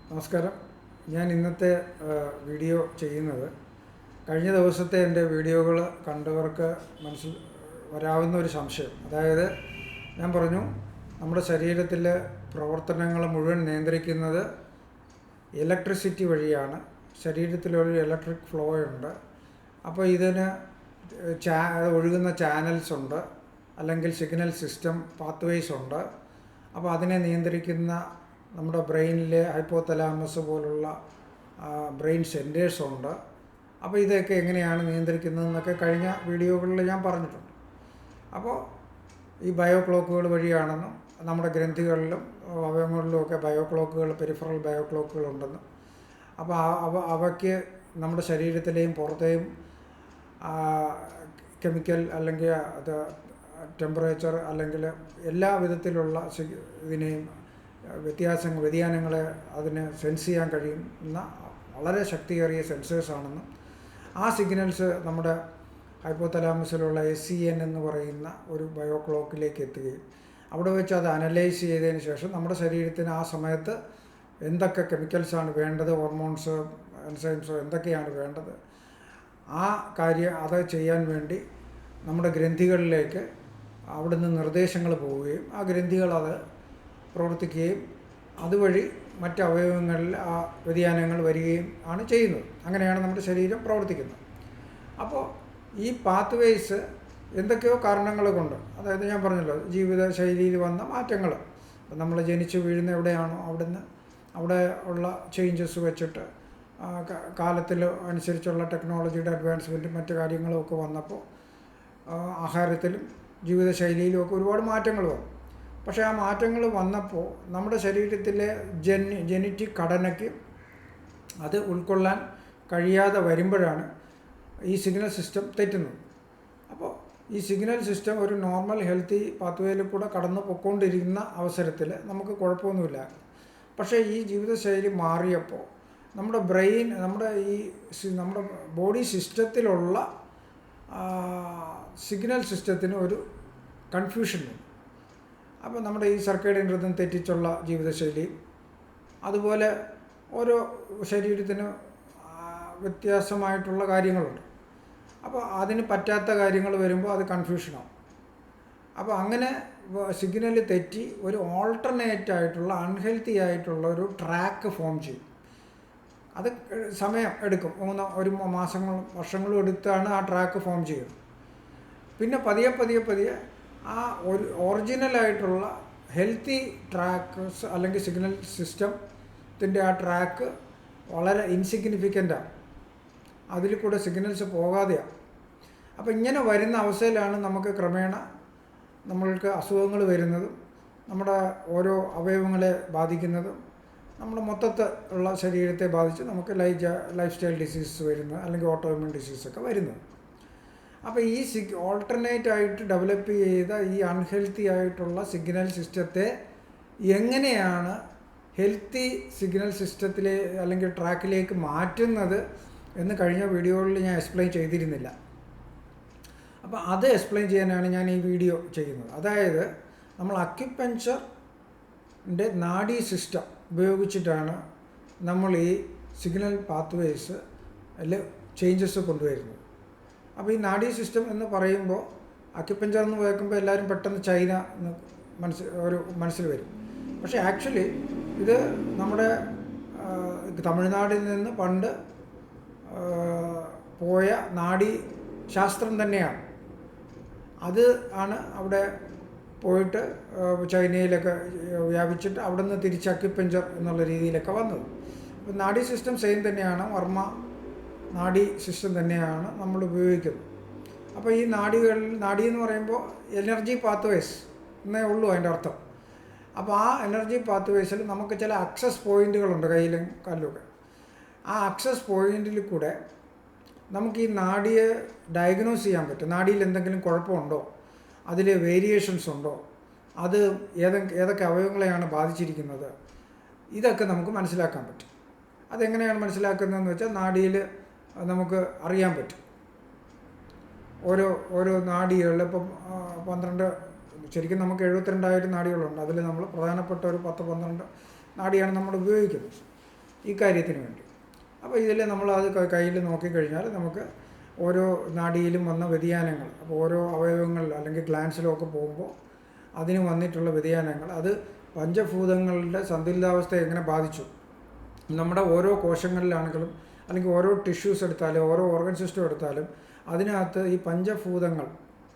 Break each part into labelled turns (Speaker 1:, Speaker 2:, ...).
Speaker 1: നമസ്കാരം. ഞാൻ ഇന്നത്തെ വീഡിയോ ചെയ്യുന്നത് കഴിഞ്ഞ ദിവസത്തെ എൻ്റെ വീഡിയോകൾ കണ്ടവർക്ക് വരാവുന്ന ഒരു സംശയം. അതായത് ഞാൻ പറഞ്ഞു, നമ്മുടെ ശരീരത്തിലെ പ്രവർത്തനങ്ങൾ മുഴുവൻ നിയന്ത്രിക്കുന്നത് ഇലക്ട്രിസിറ്റി വഴിയാണ്. ശരീരത്തിലൊരു ഇലക്ട്രിക് ഫ്ലോ ഉണ്ട്. അപ്പോൾ ഇതിന് ഒഴുകുന്ന ചാനൽസ് ഉണ്ട്, അല്ലെങ്കിൽ സിഗ്നൽ സിസ്റ്റം പാത്വേസ് ഉണ്ട്. അപ്പോൾ അതിനെ നിയന്ത്രിക്കുന്ന നമ്മുടെ ബ്രെയിനിലെ ഹൈപ്പോതലാമസ് പോലുള്ള ബ്രെയിൻ സെൻറ്റേഴ്സ് ഉണ്ട്. അപ്പോൾ ഇതൊക്കെ എങ്ങനെയാണ് നിയന്ത്രിക്കുന്നതെന്നൊക്കെ കഴിഞ്ഞ വീഡിയോകളിൽ ഞാൻ പറഞ്ഞിട്ടുണ്ട്. അപ്പോൾ ഈ ബയോ ക്ലോക്കുകൾ വഴിയാണെന്നും നമ്മുടെ ഗ്രന്ഥികളിലും അവയവങ്ങളിലുമൊക്കെ ബയോ ക്ലോക്കുകൾ, പെരിഫറൽ ബയോ ക്ലോക്കുകൾ ഉണ്ടെന്നും, അപ്പോൾ അവയ്ക്ക് നമ്മുടെ ശരീരത്തിലെയും പുറത്തെയും കെമിക്കൽ അല്ലെങ്കിൽ അത് ടെമ്പറേച്ചർ അല്ലെങ്കിൽ എല്ലാ വിധത്തിലുള്ള ഇതിനെയും വ്യതിയാനങ്ങളെ അതിന് സെൻസ് ചെയ്യാൻ കഴിയുന്ന വളരെ ശക്തിയേറിയ സെൻസേഴ്സാണെന്നും ആ സിഗ്നൽസ് നമ്മുടെ ഹൈപ്പോതലാമസിലുള്ള SCN എന്ന് പറയുന്ന ഒരു ബയോ ക്ലോക്കിലേക്ക് എത്തുകയും അവിടെ വെച്ച് അത് അനലൈസ് ചെയ്തതിന് ശേഷം നമ്മുടെ ശരീരത്തിന് ആ സമയത്ത് എന്തൊക്കെ കെമിക്കൽസാണ് വേണ്ടത്, ഹോർമോൺസ്, എൻസൈംസോ എന്തൊക്കെയാണ് വേണ്ടത്, ആ കാര്യം അത് ചെയ്യാൻ വേണ്ടി നമ്മുടെ ഗ്രന്ഥികളിലേക്ക് അവിടുന്ന് നിർദ്ദേശങ്ങൾ പോവുകയും ആ ഗ്രന്ഥികൾ അത് പ്രവർത്തിക്കുകയും അതുവഴി മറ്റ് അവയവങ്ങളിൽ ആ വ്യതിയാനങ്ങൾ വരികയും ആണ് ചെയ്യുന്നത്. അങ്ങനെയാണ് നമ്മുടെ ശരീരം പ്രവർത്തിക്കുന്നത്. അപ്പോൾ ഈ പാത്വേസ് എന്തൊക്കെയോ കാരണങ്ങൾ കൊണ്ട്, അതായത് ഞാൻ പറഞ്ഞല്ലോ, ജീവിതശൈലിയിൽ വന്ന മാറ്റങ്ങൾ, നമ്മൾ ജനിച്ച് വീഴുന്ന എവിടെയാണോ അവിടെ ഉള്ള ചേഞ്ചസ് വെച്ചിട്ട് കാലത്തിൽ അനുസരിച്ചുള്ള ടെക്നോളജിയുടെ അഡ്വാൻസ്മെൻറ്റും മറ്റു കാര്യങ്ങളും ഒക്കെ വന്നപ്പോൾ ആഹാരത്തിലും ജീവിതശൈലിയിലും ഒക്കെ ഒരുപാട് മാറ്റങ്ങൾ വന്നു. പക്ഷേ ആ മാറ്റങ്ങൾ വന്നപ്പോൾ നമ്മുടെ ശരീരത്തിലെ ജനറ്റിക് ഘടനയ്ക്ക് അത് ഉൾക്കൊള്ളാൻ കഴിയാതെ വരുമ്പോഴാണ് ഈ സിഗ്നൽ സിസ്റ്റം തെറ്റുന്നത്. അപ്പോൾ ഈ സിഗ്നൽ സിസ്റ്റം ഒരു നോർമൽ ഹെൽത്തി പാത്വേയിൽ കൂടെ കടന്നു പൊയ്ക്കൊണ്ടിരിക്കുന്ന അവസരത്തിൽ നമുക്ക് കുഴപ്പമൊന്നുമില്ല. പക്ഷേ ഈ ജീവിതശൈലി മാറിയപ്പോൾ നമ്മുടെ ബ്രെയിൻ, നമ്മുടെ ബോഡി സിസ്റ്റത്തിലുള്ള സിഗ്നൽ സിസ്റ്റത്തിന് ഒരു കൺഫ്യൂഷൻ വന്നു. അപ്പോൾ നമ്മുടെ ഈ സർക്കേഡിയൻ റിതം തെറ്റിച്ചുള്ള ജീവിതശൈലി, അതുപോലെ ഓരോ ശരീരത്തിന് വ്യത്യാസമായിട്ടുള്ള കാര്യങ്ങളുണ്ട്. അപ്പോൾ അതിന് പറ്റാത്ത കാര്യങ്ങൾ വരുമ്പോൾ അത് കൺഫ്യൂഷനാവും. അപ്പോൾ അങ്ങനെ സിഗ്നൽ തെറ്റി ഒരു ഓൾട്ടർനേറ്റായിട്ടുള്ള അൺഹെൽത്തി ആയിട്ടുള്ള ഒരു ട്രാക്ക് ഫോം ചെയ്യും. അത് സമയം എടുക്കും, ഒരു മാസങ്ങളും വർഷങ്ങളും എടുത്താണ് ആ ട്രാക്ക് ഫോം ചെയ്യുന്നത്. പിന്നെ പതിയെ ആ ഒരു ഒറിജിനലായിട്ടുള്ള ഹെൽത്തി ട്രാക്ക്സ് അല്ലെങ്കിൽ സിഗ്നൽ സിസ്റ്റത്തിൻ്റെ ആ ട്രാക്ക് വളരെ ഇൻസിഗ്നിഫിക്കൻ്റാണ്. അതിൽ കൂടെ സിഗ്നൽസ് പോകാതെയാണ്. അപ്പോൾ ഇങ്ങനെ വരുന്ന അവസ്ഥയിലാണ് നമുക്ക് ക്രമേണ നമ്മൾക്ക് അസുഖങ്ങൾ വരുന്നതും നമ്മുടെ ഓരോ അവയവങ്ങളെ ബാധിക്കുന്നതും നമ്മുടെ മൊത്തത്തിൽ ഉള്ള ശരീരത്തെ ബാധിച്ച് നമുക്ക് ലൈഫ് സ്റ്റൈൽ ഡിസീസസ് വരുന്നത്, അല്ലെങ്കിൽ ഓട്ടോഇമ്യൂൺ ഡിസീസൊക്കെ വരുന്നത്. അപ്പോൾ ഈ ഓൾട്ടർനേറ്റ് ആയിട്ട് ഡെവലപ്പ് ചെയ്ത ഈ അൺഹെൽത്തി ആയിട്ടുള്ള സിഗ്നൽ സിസ്റ്റത്തെ എങ്ങനെയാണ് ഹെൽത്തി സിഗ്നൽ സിസ്റ്റത്തിലെ അല്ലെങ്കിൽ ട്രാക്കിലേക്ക് മാറ്റുന്നത് എന്ന് കഴിഞ്ഞ വീഡിയോകളിൽ ഞാൻ എക്സ്പ്ലെയിൻ ചെയ്തിരുന്നില്ല. അപ്പോൾ അത് എക്സ്പ്ലെയിൻ ചെയ്യാനാണ് ഞാൻ ഈ വീഡിയോ ചെയ്യുന്നത്. അതായത് നമ്മൾ അക്യുപഞ്ചറിൻ്റെ നാഡി സിസ്റ്റം ഉപയോഗിച്ചിട്ടാണ് നമ്മൾ ഈ സിഗ്നൽ പാത്വേസ് ചേഞ്ചസ് കൊണ്ടുവരുന്നത്. അപ്പോൾ ഈ നാഡി സിസ്റ്റം എന്ന് പറയുമ്പോൾ, അക്യുപഞ്ചർ എന്ന് കേൾക്കുമ്പോൾ എല്ലാവരും പെട്ടെന്ന് ചൈന മനസ്സിൽ വരും. പക്ഷേ ആക്ച്വലി ഇത് നമ്മുടെ തമിഴ്നാട്ടിൽ നിന്ന് പണ്ട് പോയ നാഡി ശാസ്ത്രം തന്നെയാണ്. അത് ആണ് അവിടെ പോയിട്ട് ചൈനയിലൊക്കെ വ്യാപിച്ചിട്ട് അവിടെ നിന്ന് തിരിച്ച് അക്യുപഞ്ചർ എന്നുള്ള രീതിയിലൊക്കെ വന്നത്. അപ്പോൾ നാഡി സിസ്റ്റം സെയിം തന്നെയാണ്, വർമ്മ നാഡി സിസ്റ്റം തന്നെയാണ് നമ്മൾ ഉപയോഗിക്കുന്നത്. അപ്പോൾ ഈ നാഡി എന്ന് പറയുമ്പോൾ എനർജി പാത്വേസ് എന്നേ ഉള്ളൂ അതിൻ്റെ അർത്ഥം. അപ്പോൾ ആ എനർജി പാത്വേസിൽ നമുക്ക് ചില അക്സസ് പോയിൻറ്റുകളുണ്ട്, കയ്യിലും കാലിലുമൊക്കെ. ആ അക്സസ് പോയിൻറ്റിൽ കൂടെ നമുക്ക് ഈ നാഡിയെ ഡയഗ്നോസ് ചെയ്യാൻ പറ്റും. നാഡിയിൽ എന്തെങ്കിലും കുഴപ്പമുണ്ടോ, അതിൽ വേരിയേഷൻസ് ഉണ്ടോ, അത് ഏതൊക്കെ അവയവങ്ങളെയാണ് ബാധിച്ചിരിക്കുന്നത്, ഇതൊക്കെ നമുക്ക് മനസ്സിലാക്കാൻ പറ്റും. അതെങ്ങനെയാണ് മനസ്സിലാക്കുന്നതെന്ന് വെച്ചാൽ നാഡിയിൽ നമുക്ക് അറിയാൻ പറ്റും. ഓരോ നാഡികളിൽ ഇപ്പം 12, ശരിക്കും നമുക്ക് 72,000 നാഡികളുണ്ട്. അതിൽ നമ്മൾ പ്രധാനപ്പെട്ട ഒരു 10-12 നാഡിയാണ് നമ്മൾ ഉപയോഗിക്കുന്നത്. ഈ കാര്യത്തിന് വേണ്ടി. അപ്പോൾ ഇതിൽ നമ്മളത് കയ്യിൽ നോക്കിക്കഴിഞ്ഞാൽ നമുക്ക് ഓരോ നാഡിയിലും വന്ന വ്യതിയാനങ്ങൾ, അപ്പോൾ ഓരോ അവയവങ്ങളിൽ അല്ലെങ്കിൽ ഗ്ലാൻസിലൊക്കെ പോകുമ്പോൾ അതിന് വന്നിട്ടുള്ള വ്യതിയാനങ്ങൾ, അത് പഞ്ചഭൂതങ്ങളുടെ സന്തുലിതാവസ്ഥയെ എങ്ങനെ ബാധിച്ചു, നമ്മുടെ ഓരോ കോശങ്ങളിലാണെങ്കിലും അല്ലെങ്കിൽ ഓരോ ടിഷ്യൂസ് എടുത്താലും ഓരോ ഓർഗൻ സിസ്റ്റം എടുത്താലും അതിനകത്ത് ഈ പഞ്ചഭൂതങ്ങൾ,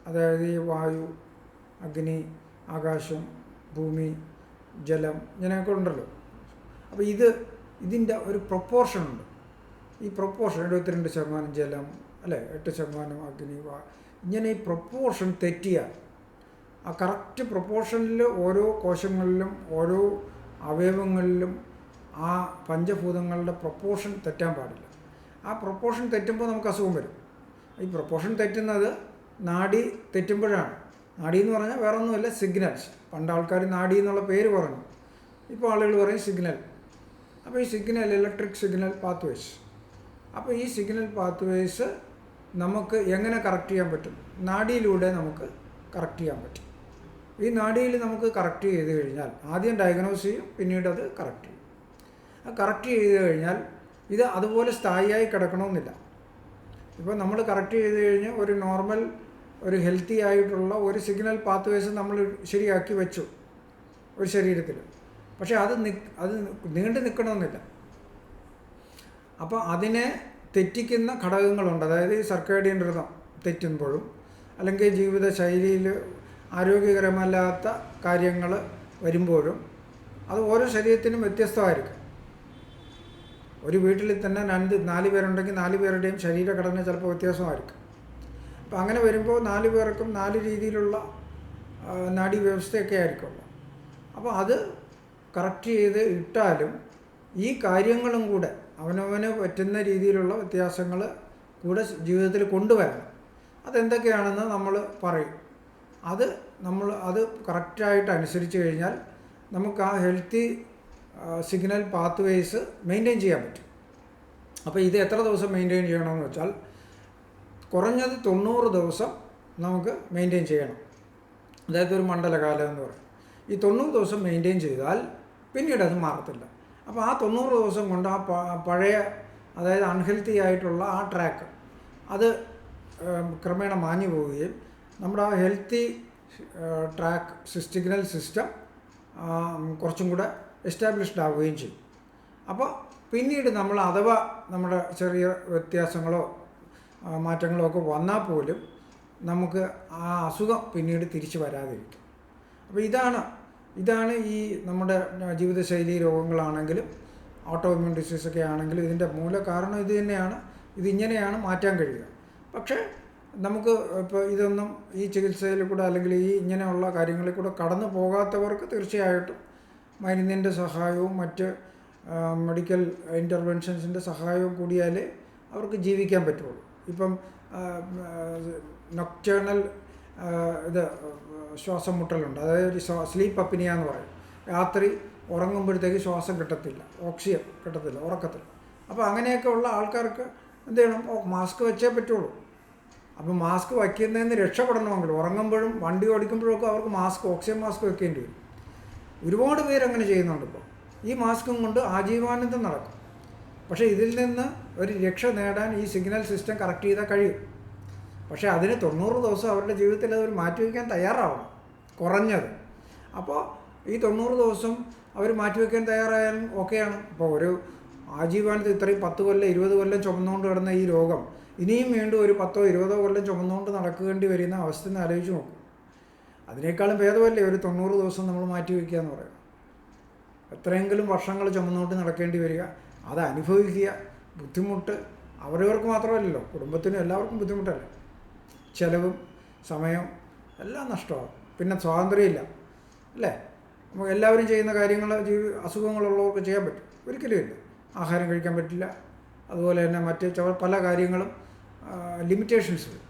Speaker 1: അതായത് ഈ വായു, അഗ്നി, ആകാശം, ഭൂമി, ജലം, ഇങ്ങനെയൊക്കെ ഉണ്ടല്ലോ. അപ്പോൾ ഇതിൻ്റെ ഒരു പ്രൊപ്പോർഷനുണ്ട്. ഈ പ്രൊപ്പോർഷൻ 72% ജലം, അല്ലേ, 8% അഗ്നി, ഇങ്ങനെ ഈ പ്രൊപ്പോർഷൻ തെറ്റിയാൽ, ആ കറക്റ്റ് പ്രൊപ്പോർഷനിൽ ഓരോ കോശങ്ങളിലും ഓരോ അവയവങ്ങളിലും ആ പഞ്ചഭൂതങ്ങളുടെ പ്രൊപ്പോർഷൻ തെറ്റാൻ പാടില്ല. ആ പ്രൊപ്പോർഷൻ തെറ്റുമ്പോൾ നമുക്ക് അസുഖം വരും. ഈ പ്രൊപ്പോർഷൻ തെറ്റുന്നത് നാഡി തെറ്റുമ്പോഴാണ്. നാഡി എന്ന് പറഞ്ഞാൽ വേറെ ഒന്നുമില്ല, സിഗ്നൽസ്. പണ്ട് ആൾക്കാർ നാഡി എന്നുള്ള പേര് പറഞ്ഞു, ഇപ്പോൾ ആളുകൾ പറയും സിഗ്നൽ. അപ്പോൾ ഈ സിഗ്നൽ, ഇലക്ട്രിക് സിഗ്നൽ പാത്വേസ്. അപ്പോൾ ഈ സിഗ്നൽ പാത്വേസ് നമുക്ക് എങ്ങനെ കറക്റ്റ് ചെയ്യാൻ പറ്റും? നാഡിയിലൂടെ നമുക്ക് കറക്റ്റ് ചെയ്യാൻ പറ്റും. ഈ നാഡിയിൽ നമുക്ക് കറക്റ്റ് ചെയ്ത് കഴിഞ്ഞാൽ ആദ്യം ഡയഗ്നോസ് ചെയ്യും, പിന്നീട് അത് കറക്റ്റ് ചെയ്യും. ആ കറക്റ്റ് ചെയ്ത് കഴിഞ്ഞാൽ ഇത് അതുപോലെ സ്ഥായിയായി കിടക്കണമെന്നില്ല. ഇപ്പോൾ നമ്മൾ കറക്റ്റ് ചെയ്ത് കഴിഞ്ഞ് ഒരു നോർമൽ, ഒരു ഹെൽത്തി ആയിട്ടുള്ള ഒരു സിഗ്നൽ പാത്വേസ് നമ്മൾ ശരിയാക്കി വെച്ചു ഒരു ശരീരത്തിൽ. പക്ഷേ അത് നീണ്ടു നിൽക്കണമെന്നില്ല. അപ്പോൾ അതിനെ തെറ്റിക്കുന്ന ഘടകങ്ങളുണ്ട്. അതായത് ഈ സർക്കേഡിയൻ റിതം തെറ്റുമ്പോഴും അല്ലെങ്കിൽ ജീവിതശൈലിയിൽ ആരോഗ്യകരമല്ലാത്ത കാര്യങ്ങൾ വരുമ്പോഴും അത് ഓരോ ശരീരത്തിനും വ്യത്യസ്തമായിരിക്കും. ഒരു വീട്ടിൽ തന്നെ 4 പേരുണ്ടെങ്കിൽ 4 പേരുടെയും ശരീരഘടന ചിലപ്പോൾ വ്യത്യാസമായിരിക്കും. അപ്പോൾ അങ്ങനെ വരുമ്പോൾ 4 പേർക്കും 4 രീതിയിലുള്ള നാഡീ വ്യവസ്ഥയൊക്കെ ആയിരിക്കുമല്ലോ. അപ്പോൾ അത് കറക്റ്റ് ചെയ്ത് ഇട്ടാലും ഈ കാര്യങ്ങളും കൂടെ അവനവന് പറ്റുന്ന രീതിയിലുള്ള വ്യത്യാസങ്ങൾ കൂടെ ജീവിതത്തിൽ കൊണ്ടുവരണം. അതെന്തൊക്കെയാണെന്ന് നമ്മൾ പറയും. അത് കറക്റ്റായിട്ട് അനുസരിച്ച് കഴിഞ്ഞാൽ നമുക്ക് ആ ഹെൽത്തി സിഗ്നൽ പാത്വേസ് മെയിൻറ്റെയിൻ ചെയ്യാൻ പറ്റും. അപ്പോൾ ഇത് എത്ര ദിവസം മെയിൻറ്റെയിൻ ചെയ്യണമെന്ന് വെച്ചാൽ കുറഞ്ഞത് 90 ദിവസം നമുക്ക് മെയിൻറ്റെയിൻ ചെയ്യണം. അതായത് ഒരു മണ്ഡലകാലം എന്ന് പറയും. ഈ 90 ദിവസം മെയിൻറ്റെയിൻ ചെയ്താൽ പിന്നീട് അത് മാറത്തില്ല. അപ്പോൾ ആ 90 ദിവസം കൊണ്ട് ആ പഴയ, അതായത് അൺഹെൽത്തി ആയിട്ടുള്ള ആ ട്രാക്ക് അത് ക്രമേണ മാഞ്ഞു പോവുകയും നമ്മുടെ ആ ഹെൽത്തി ട്രാക്ക് സിഗ്നൽ സിസ്റ്റം കുറച്ചും കൂടെ എസ്റ്റാബ്ലിഷ്ഡ് ആവുകയും ചെയ്യും. അപ്പോൾ പിന്നീട് നമ്മൾ അഥവാ നമ്മുടെ ചെറിയ വ്യത്യാസങ്ങളോ മാറ്റങ്ങളോ ഒക്കെ വന്നാൽ പോലും നമുക്ക് ആ അസുഖം പിന്നീട് തിരിച്ചു വരാതിരിക്കും. അപ്പോൾ ഇതാണ് ഈ നമ്മുടെ ജീവിതശൈലി രോഗങ്ങളാണെങ്കിലും ഓട്ടോ ഇമ്മ്യൂൺ ഡിസീസൊക്കെ ആണെങ്കിലും ഇതിൻ്റെ മൂല കാരണം ഇത് തന്നെയാണ്. ഇതിങ്ങനെയാണ് മാറ്റാൻ കഴിയുക. പക്ഷേ നമുക്ക് ഇപ്പോൾ ഇതൊന്നും ഈ ചികിത്സയിൽ കൂടെ അല്ലെങ്കിൽ ഈ ഇങ്ങനെയുള്ള കാര്യങ്ങളിൽ കൂടെ കടന്നു പോകാത്തവർക്ക് തീർച്ചയായിട്ടും മരുന്നിൻ്റെ സഹായവും മറ്റ് മെഡിക്കൽ ഇൻ്റർവെൻഷൻസിൻ്റെ സഹായവും കൂടിയാലേ അവർക്ക് ജീവിക്കാൻ പറ്റുള്ളൂ. ഇപ്പം നൊക്ടേണൽ ശ്വാസം മുട്ടലുണ്ട്, അതായത് സ്ലീപ്പ് അപ്നിയ എന്ന് പറയും. രാത്രി ഉറങ്ങുമ്പോഴത്തേക്ക് ശ്വാസം കിട്ടത്തില്ല, ഓക്സിജൻ കിട്ടത്തില്ല ഉറക്കത്തിൽ. അപ്പോൾ അങ്ങനെയൊക്കെ ഉള്ള ആൾക്കാർക്ക് എന്ത് ചെയ്യണം? മാസ്ക് വെച്ചേ പറ്റുള്ളൂ. അപ്പോൾ മാസ്ക് വയ്ക്കുന്നതിന് രക്ഷപ്പെടണമെങ്കിൽ ഉറങ്ങുമ്പോഴും വണ്ടി ഓടിക്കുമ്പോഴൊക്കെ അവർക്ക് ഓക്സിജൻ മാസ്ക് വെക്കേണ്ടി വരും. ഒരുപാട് പേരങ്ങനെ ചെയ്യുന്നുണ്ട്. ഇപ്പോൾ ഈ മാസ്കും കൊണ്ട് ആജീവാനന്ദം നടക്കും. പക്ഷേ ഇതിൽ നിന്ന് ഒരു രക്ഷ നേടാൻ ഈ സിഗ്നൽ സിസ്റ്റം കറക്റ്റ് ചെയ്താൽ കഴിയും. പക്ഷേ അതിന് 90 ദിവസം അവരുടെ ജീവിതത്തിൽ അതൊരു മാറ്റിവെക്കാൻ തയ്യാറാവണം കുറഞ്ഞത്. അപ്പോൾ ഈ 90 ദിവസം അവർ മാറ്റിവെക്കാൻ തയ്യാറായാലും ഓക്കെയാണ്. ഇപ്പോൾ ഒരു ആജീവാനന്ദം ഇത്രയും 10 കൊല്ലം 20 കൊല്ലം ചുമന്നുകൊണ്ട് കിടന്ന ഈ രോഗം ഇനിയും വീണ്ടും ഒരു 10-20 കൊല്ലം ചുമന്നുകൊണ്ട് നടക്കേണ്ടി വരുന്ന അവസ്ഥ ഒന്ന് ആലോചിച്ച് നോക്കും. അതിനേക്കാളും ഭേദമല്ലേ ഒരു 90 ദിവസം നമ്മൾ മാറ്റിവെക്കുക എന്ന് പറയുന്നത്. എത്രയെങ്കിലും വർഷങ്ങൾ ചുമന്നുകൊണ്ട് നടക്കേണ്ടി വരിക, അത് അനുഭവിക്കുക, ബുദ്ധിമുട്ട് അവരവർക്ക് മാത്രമല്ലല്ലോ, കുടുംബത്തിനും എല്ലാവർക്കും ബുദ്ധിമുട്ടല്ലേ. ചിലവും സമയവും എല്ലാം നഷ്ടമാകും. പിന്നെ സ്വാതന്ത്ര്യമില്ല, അല്ലേ? നമുക്ക് എല്ലാവരും ചെയ്യുന്ന കാര്യങ്ങൾ അസുഖങ്ങളുള്ളവർക്ക് ചെയ്യാൻ പറ്റും? ഒരിക്കലും ഇല്ല. ആഹാരം കഴിക്കാൻ പറ്റില്ല. അതുപോലെ തന്നെ മറ്റ് പല കാര്യങ്ങളും ലിമിറ്റേഷൻസ് വരും.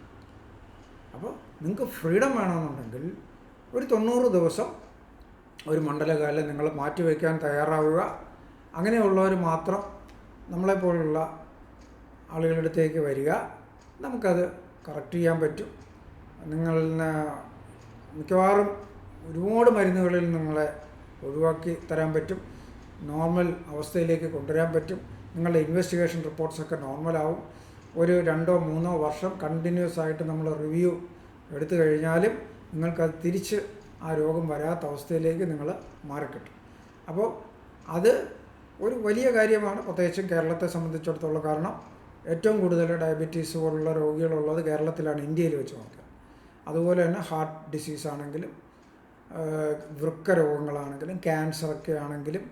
Speaker 1: അപ്പോൾ നിങ്ങൾക്ക് ഫ്രീഡം വേണമെന്നുണ്ടെങ്കിൽ ഒരു 90 ദിവസം ഒരു മണ്ഡലകാലം നിങ്ങൾ മാറ്റിവെക്കാൻ തയ്യാറാവുക. അങ്ങനെയുള്ളവർ മാത്രം നമ്മളെപ്പോലുള്ള ആളുകളുടെ അടുത്തേക്ക് വരിക. നമുക്കത് കറക്റ്റ് ചെയ്യാൻ പറ്റും. നിങ്ങളിന് മിക്കവാറും ഒരുപാട് മരുന്നുകളിൽ നിങ്ങളെ ഒഴിവാക്കി തരാൻ പറ്റും. നോർമൽ അവസ്ഥയിലേക്ക് കൊണ്ടുവരാൻ പറ്റും. നിങ്ങളുടെ ഇൻവെസ്റ്റിഗേഷൻ റിപ്പോർട്ട്സൊക്കെ നോർമലാവും. ഒരു 2-3 വർഷം കണ്ടിന്യൂസ് ആയിട്ട് നമ്മൾ റിവ്യൂ എടുത്തു കഴിഞ്ഞാലും നിങ്ങൾക്കത് തിരിച്ച് ആ രോഗം വരാത്ത അവസ്ഥയിലേക്ക് നിങ്ങൾ മാറിക്കിട്ടും. അപ്പോൾ അത് ഒരു വലിയ കാര്യമാണ്, പ്രത്യേകിച്ചും കേരളത്തെ സംബന്ധിച്ചിടത്തോളം. കാരണം ഏറ്റവും കൂടുതൽ ഡയബറ്റീസ് പോലുള്ള രോഗികളുള്ളത് കേരളത്തിലാണ്, ഇന്ത്യയിൽ വെച്ച് നോക്കുക. അതുപോലെ തന്നെ ഹാർട്ട് ഡിസീസ് ആണെങ്കിലും വൃക്ക രോഗങ്ങളാണെങ്കിലും ക്യാൻസറൊക്കെ ആണെങ്കിലും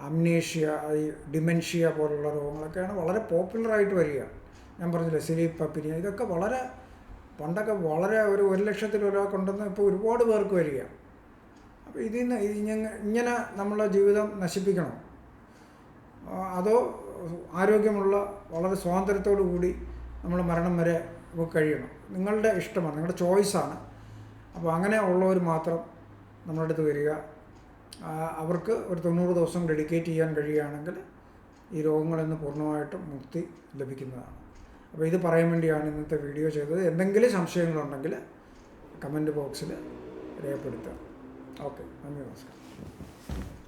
Speaker 1: അംനേഷ്യ, ഈ ഡിമെൻഷ്യ പോലുള്ള രോഗങ്ങളൊക്കെയാണ് വളരെ പോപ്പുലറായിട്ട് വരിക. ഞാൻ പറഞ്ഞില്ലേ, സ്ലീപ്പ് അപ്നിയ, ഇതൊക്കെ വളരെ പണ്ടൊക്കെ വളരെ ഒരു 1,00,000 ഒരാൾക്കുണ്ടെന്ന് ഇപ്പോൾ ഒരുപാട് പേർക്ക് വരിക. അപ്പോൾ ഇതിൽ നിന്ന് ഇങ്ങനെ നമ്മളെ ജീവിതം നശിപ്പിക്കണോ, അതോ ആരോഗ്യമുള്ള വളരെ സ്വാതന്ത്ര്യത്തോടു കൂടി നമ്മൾ മരണം വരെ കഴിയണം? നിങ്ങളുടെ ഇഷ്ടമാണ്, നിങ്ങളുടെ ചോയ്സാണ്. അപ്പോൾ അങ്ങനെ ഉള്ളവർ മാത്രം നമ്മുടെ അടുത്ത് വരിക. അവർക്ക് ഒരു 90 ദിവസം ഡെഡിക്കേറ്റ് ചെയ്യാൻ കഴിയുകയാണെങ്കിൽ ഈ രോഗങ്ങളിൽ നിന്ന് പൂർണ്ണമായിട്ടും മുക്തി ലഭിക്കുന്നതാണ്. അപ്പോൾ ഇത് പറയാൻ വേണ്ടിയാണ് ഇന്നത്തെ വീഡിയോ ചെയ്തത്. എന്തെങ്കിലും സംശയങ്ങളുണ്ടെങ്കിൽ കമൻറ്റ് ബോക്സിൽ രേഖപ്പെടുത്തുക. ഓക്കെ, നന്ദി, നമസ്കാരം.